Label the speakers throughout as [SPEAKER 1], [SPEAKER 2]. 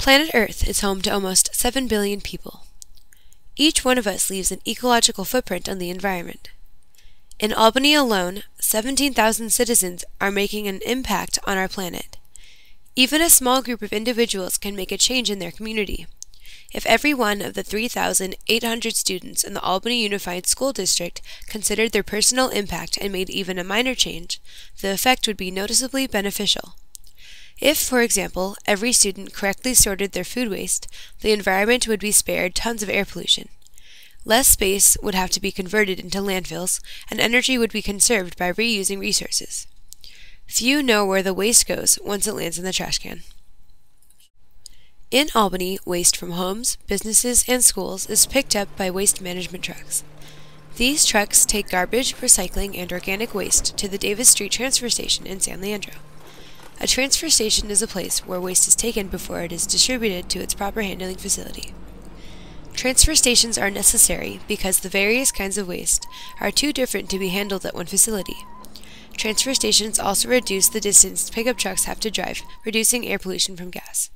[SPEAKER 1] Planet Earth is home to almost 7 billion people. Each one of us leaves an ecological footprint on the environment. In Albany alone, 17,000 citizens are making an impact on our planet. Even a small group of individuals can make a change in their community. If every one of the 3,800 students in the Albany Unified School District considered their personal impact and made even a minor change, the effect would be noticeably beneficial. If, for example, every student correctly sorted their food waste, the environment would be spared tons of air pollution. Less space would have to be converted into landfills, and energy would be conserved by reusing resources. Few know where the waste goes once it lands in the trash can. In Albany, waste from homes, businesses, and schools is picked up by waste management trucks. These trucks take garbage, recycling, and organic waste to the Davis Street Transfer Station in San Leandro. A transfer station is a place where waste is taken before it is distributed to its proper handling facility. Transfer stations are necessary because the various kinds of waste are too different to be handled at one facility. Transfer stations also reduce the distance pickup trucks have to drive, reducing air pollution from gas.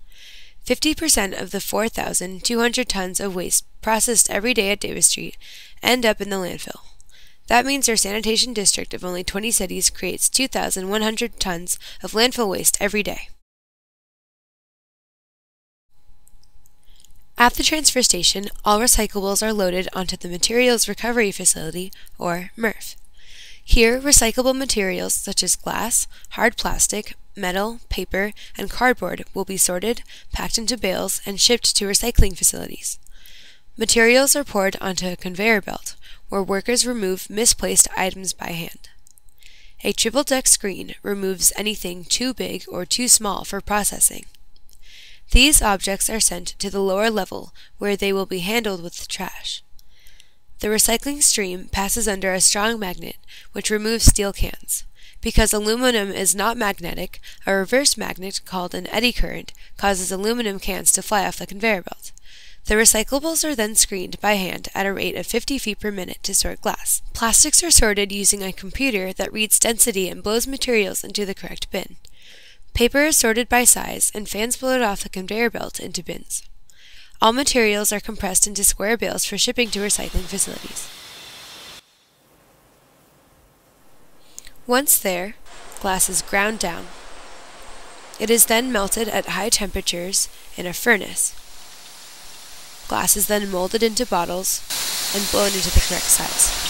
[SPEAKER 1] 50% of the 4,200 tons of waste processed every day at Davis Street end up in the landfill. That means our sanitation district of only 20 cities creates 2,100 tons of landfill waste every day. At the transfer station, all recyclables are loaded onto the Materials Recovery Facility, or MRF. Here, recyclable materials such as glass, hard plastic, metal, paper, and cardboard will be sorted, packed into bales, and shipped to recycling facilities. Materials are poured onto a conveyor belt, where workers remove misplaced items by hand. A triple-deck screen removes anything too big or too small for processing. These objects are sent to the lower level, where they will be handled with the trash. The recycling stream passes under a strong magnet, which removes steel cans. Because aluminum is not magnetic, a reverse magnet called an eddy current causes aluminum cans to fly off the conveyor belt. The recyclables are then screened by hand at a rate of 50 feet per minute to sort glass. Plastics are sorted using a computer that reads density and blows materials into the correct bin. Paper is sorted by size, and fans blow it off the conveyor belt into bins. All materials are compressed into square bales for shipping to recycling facilities. Once there, glass is ground down. It is then melted at high temperatures in a furnace. Glass is then molded into bottles and blown into the correct size.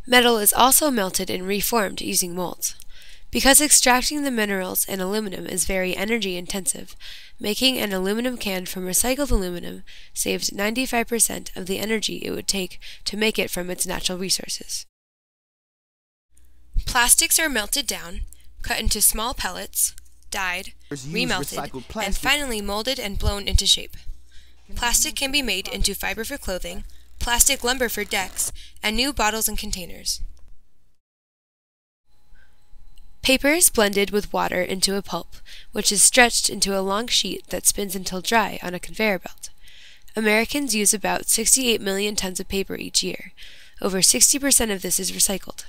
[SPEAKER 1] Metal is also melted and reformed using molds. Because extracting the minerals in aluminum is very energy intensive, making an aluminum can from recycled aluminum saves 95% of the energy it would take to make it from its natural resources. Plastics are melted down, cut into small pellets, dyed, remelted, and finally molded and blown into shape. Plastic can be made into fiber for clothing, plastic lumber for decks, and new bottles and containers. Paper is blended with water into a pulp, which is stretched into a long sheet that spins until dry on a conveyor belt. Americans use about 68 million tons of paper each year. Over 60% of this is recycled.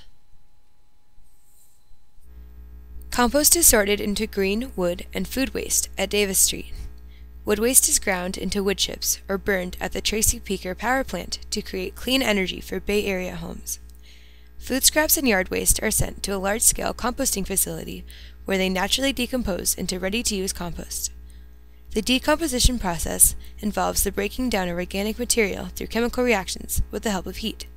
[SPEAKER 1] Compost is sorted into green, wood, and food waste at Davis Street. Wood waste is ground into wood chips or burned at the Tracy Peaker power plant to create clean energy for Bay Area homes. Food scraps and yard waste are sent to a large-scale composting facility where they naturally decompose into ready-to-use compost. The decomposition process involves the breaking down of organic material through chemical reactions with the help of heat.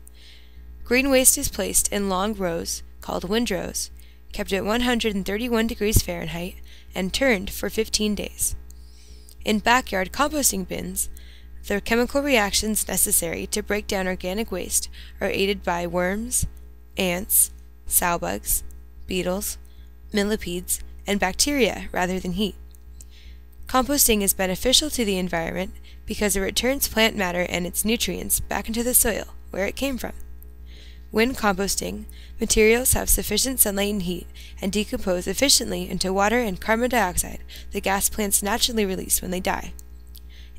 [SPEAKER 1] Green waste is placed in long rows, called windrows, kept at 131 degrees Fahrenheit, and turned for 15 days. In backyard composting bins, the chemical reactions necessary to break down organic waste are aided by worms, ants, sow-bugs, beetles, millipedes, and bacteria rather than heat. Composting is beneficial to the environment because it returns plant matter and its nutrients back into the soil where it came from. When composting, materials have sufficient sunlight and heat and decompose efficiently into water and carbon dioxide, the gas plants naturally release when they die.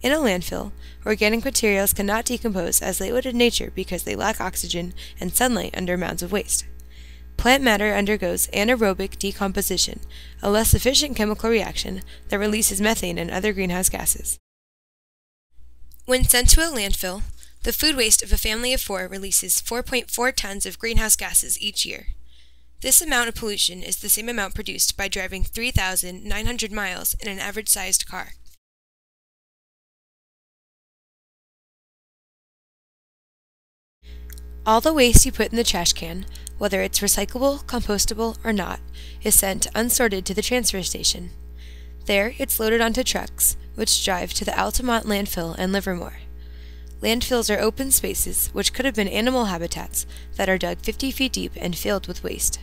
[SPEAKER 1] In a landfill, organic materials cannot decompose as they would in nature because they lack oxygen and sunlight under mounds of waste. Plant matter undergoes anaerobic decomposition, a less efficient chemical reaction that releases methane and other greenhouse gases. When sent to a landfill, the food waste of a family of 4 releases 4.4 tons of greenhouse gases each year. This amount of pollution is the same amount produced by driving 3,900 miles in an average-sized car. All the waste you put in the trash can, whether it's recyclable, compostable, or not, is sent unsorted to the transfer station. There, it's loaded onto trucks, which drive to the Altamont landfill in Livermore. Landfills are open spaces, which could have been animal habitats, that are dug 50 feet deep and filled with waste.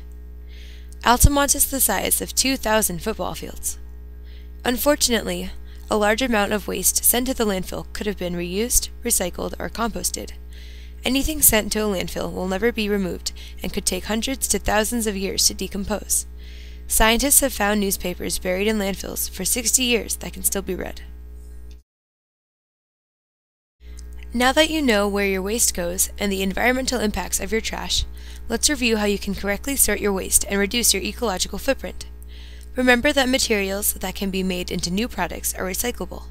[SPEAKER 1] Altamont is the size of 2,000 football fields. Unfortunately, a large amount of waste sent to the landfill could have been reused, recycled, or composted. Anything sent to a landfill will never be removed and could take hundreds to thousands of years to decompose. Scientists have found newspapers buried in landfills for 60 years that can still be read. Now that you know where your waste goes and the environmental impacts of your trash, let's review how you can correctly sort your waste and reduce your ecological footprint. Remember that materials that can be made into new products are recyclable.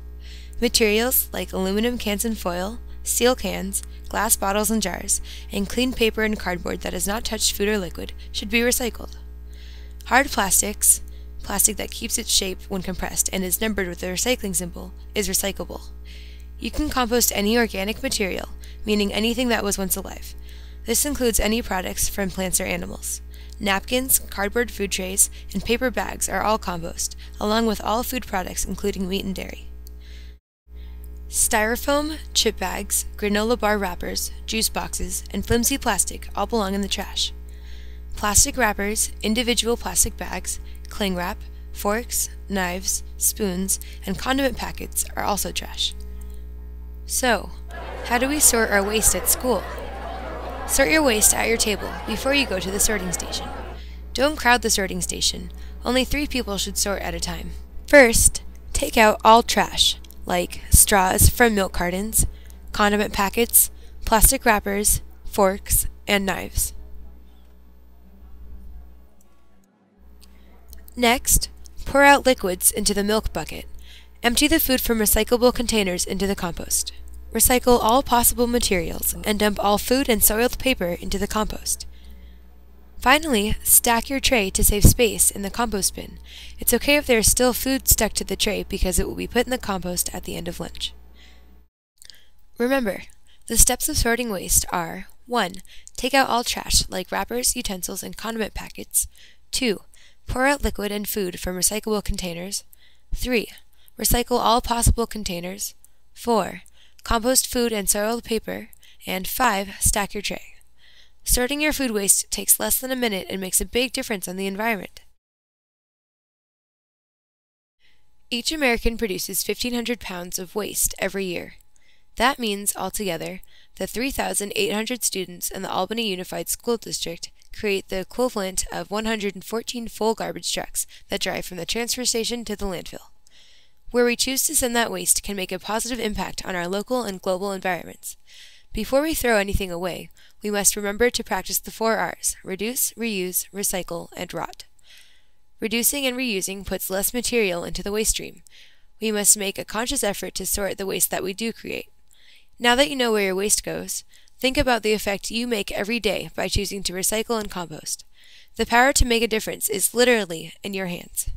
[SPEAKER 1] Materials like aluminum cans and foil, steel cans, glass bottles and jars, and clean paper and cardboard that has not touched food or liquid should be recycled. Hard plastics, plastic that keeps its shape when compressed and is numbered with the recycling symbol, is recyclable. You can compost any organic material, meaning anything that was once alive. This includes any products from plants or animals. Napkins, cardboard food trays, and paper bags are all compost, along with all food products including meat and dairy. Styrofoam, chip bags, granola bar wrappers, juice boxes, and flimsy plastic all belong in the trash. Plastic wrappers, individual plastic bags, cling wrap, forks, knives, spoons, and condiment packets are also trash. So, how do we sort our waste at school? Sort your waste at your table before you go to the sorting station. Don't crowd the sorting station. Only 3 people should sort at a time. First, take out all trash, like straws from milk cartons, condiment packets, plastic wrappers, forks, and knives. Next, pour out liquids into the milk bucket. Empty the food from recyclable containers into the compost. Recycle all possible materials and dump all food and soiled paper into the compost. Finally, stack your tray to save space in the compost bin. It's okay if there is still food stuck to the tray because it will be put in the compost at the end of lunch. Remember, the steps of sorting waste are 1. Take out all trash like wrappers, utensils, and condiment packets. 2. Pour out liquid and food from recyclable containers. 3. Recycle all possible containers. 4. Compost food and soiled paper. And 5. Stack your tray. Sorting your food waste takes less than a minute and makes a big difference on the environment. Each American produces 1,500 pounds of waste every year. That means, altogether, that 3,800 students in the Albany Unified School District create the equivalent of 114 full garbage trucks that drive from the transfer station to the landfill. Where we choose to send that waste can make a positive impact on our local and global environments. Before we throw anything away, we must remember to practice the 4 R's: reduce, reuse, recycle, and rot. Reducing and reusing puts less material into the waste stream. We must make a conscious effort to sort the waste that we do create. Now that you know where your waste goes, think about the effect you make every day by choosing to recycle and compost. The power to make a difference is literally in your hands.